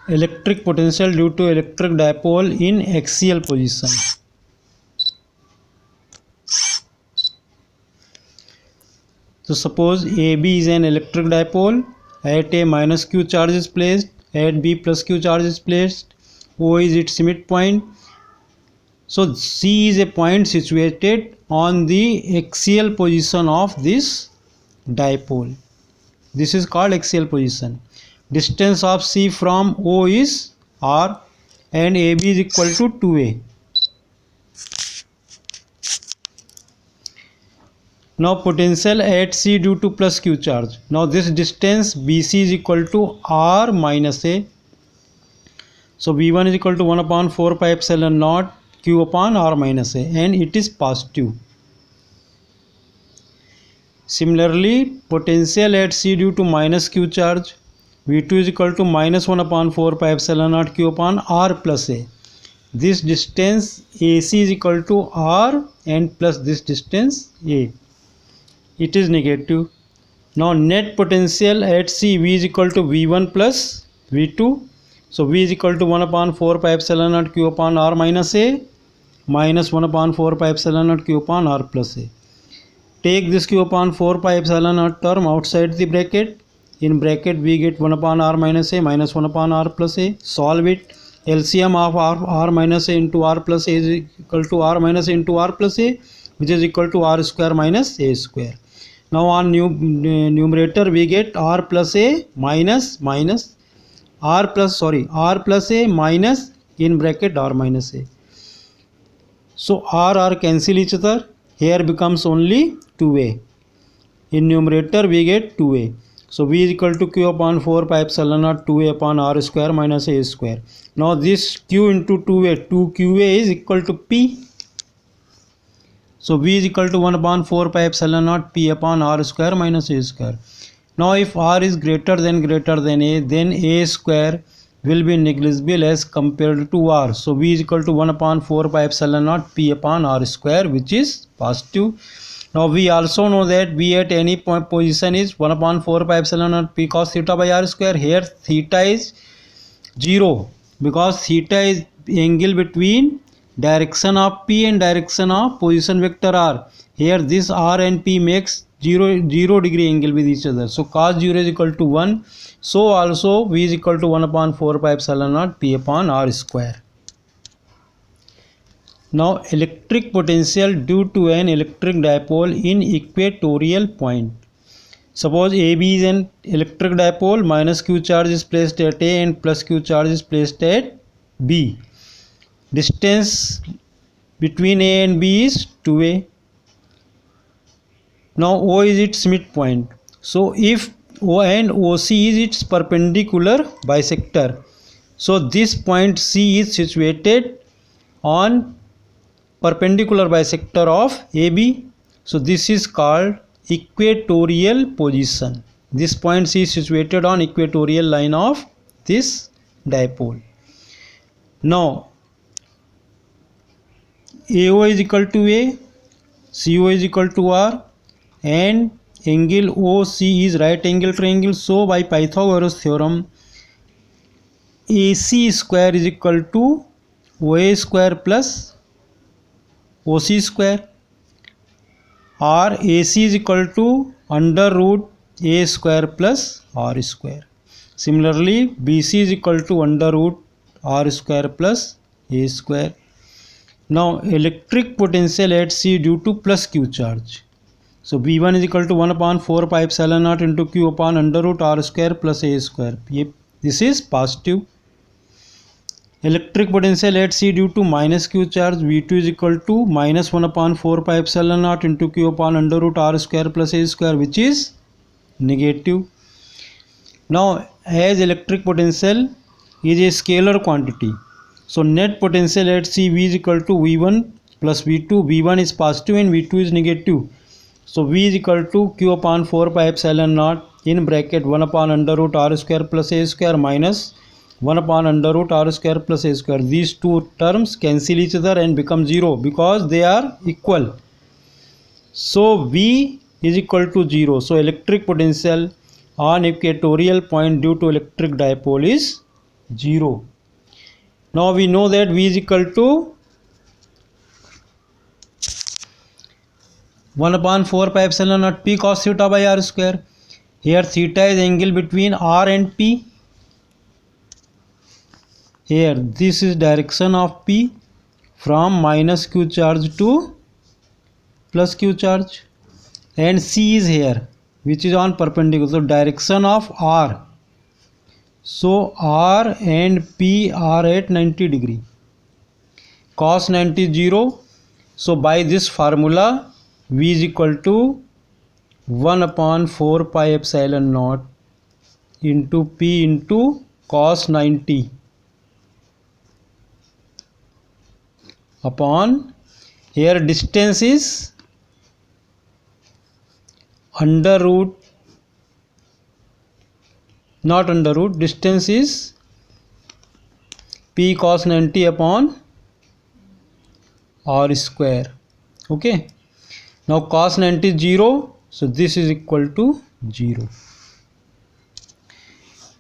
electric potential due to electric dipole in axial position. So suppose AB is an electric dipole. At A minus Q charge is placed, at B plus Q charge is placed, O is its midpoint. So C is a point situated on the axial position of this dipole. This is called axial position. Distance of C from O is R and AB is equal to 2A. Now potential at C due to plus Q charge. Now this distance BC is equal to R minus A. So V1 is equal to 1 upon 4 pi epsilon naught Q upon R minus A, and it is positive. Similarly, potential at C due to minus Q charge, V2 is equal to minus 1 upon 4 pi epsilon naught Q upon R plus A. This distance AC is equal to R and plus this distance A. It is negative. Now net potential at C, V is equal to V1 plus V2. So V is equal to 1 upon 4 pi epsilon naught Q upon R minus A minus 1 upon 4 pi epsilon naught Q upon R plus A. Take this Q upon 4 pi epsilon naught term outside the bracket. In bracket we get 1 upon R minus A minus 1 upon R plus A. Solve it. LCM of R minus A into R plus A is equal to R minus A into R plus A, which is equal to R square minus A square. Now on numerator we get R plus A minus R plus A minus in bracket R minus A. So R cancel each other. Here becomes only 2A. In numerator we get 2A. So V is equal to Q upon 4 pi epsilon naught 2A upon R square minus A square. Now this Q into 2A, 2QA is equal to P. So V is equal to 1 upon 4 pi epsilon naught P upon R square minus A square. Now if R is greater than A, then A square will be negligible as compared to R. So V is equal to 1 upon 4 pi epsilon naught P upon R square, which is positive. Now we also know that V at any point position is 1 upon 4 pi epsilon naught P cos theta by R square. Here theta is 0 because theta is angle between direction of P and direction of position vector R. Here this R and P makes 0 degree angle with each other. So cos 0 is equal to 1. So also V is equal to 1 upon 4 pi epsilon naught P upon R square. Now electric potential due to an electric dipole in equatorial point. Suppose AB is an electric dipole, minus Q charge is placed at A and plus Q charge is placed at B. Distance between A and B is 2A. Now O is its midpoint. So if O and OC is its perpendicular bisector, so this point C is situated on perpendicular bisector of AB. So this is called equatorial position. This point C is situated on equatorial line of this dipole. Now AO is equal to A, CO is equal to R, and angle OC is right angle triangle. So by Pythagoras theorem, AC square is equal to OA square plus OC square, or AC is equal to under root A square plus R square. Similarly, BC is equal to under root R square plus A square. Now electric potential at C due to plus Q charge. So V1 is equal to 1 upon 4 pi epsilon naught into Q upon under root R square plus A square. This is positive. Electric potential at C due to minus Q charge, V2 is equal to minus 1 upon 4 pi epsilon naught into Q upon under root R square plus A square, which is negative. Now as electric potential is a scalar quantity, so net potential at C V is equal to V1 plus V2. V1 is positive and V2 is negative. So V is equal to Q upon 4 pi epsilon naught in bracket 1 upon under root R square plus A square minus 1 upon under root R square plus A square. These two terms cancel each other and become 0 because they are equal. So V is equal to 0. So electric potential on equatorial point due to electric dipole is 0. Now we know that V is equal to 1 upon 4 pi epsilon naught P cos theta by r square. Here theta is angle between r and P. Here this is direction of P from minus q charge to plus q charge, and C is here which is on perpendicular, so direction of R. So R and P are at 90 degree. Cos 90 0. So by this formula V is equal to 1 upon 4 pi epsilon naught into P into cos 90 upon, here distance is under root, not under root, distance is P cos 90 upon r square. Okay, now cos 90 0, so this is equal to 0.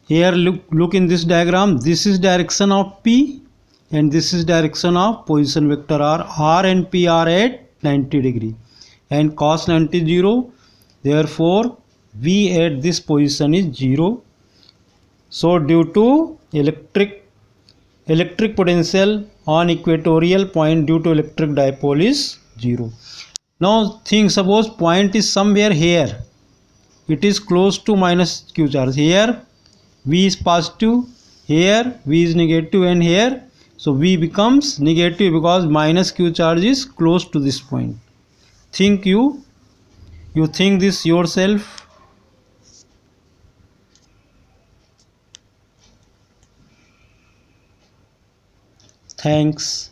Here look in this diagram, this is direction of P and this is direction of position vector r. R and P are at 90 degree and cos 90 0, therefore V at this position is 0. So due to electric potential on equatorial point due to electric dipole is 0. Now think, suppose point is somewhere here, it is close to minus q charge. Here V is positive, here V is negative, and here, so V becomes negative because minus q charge is close to this point. Think you think this yourself. Thanks.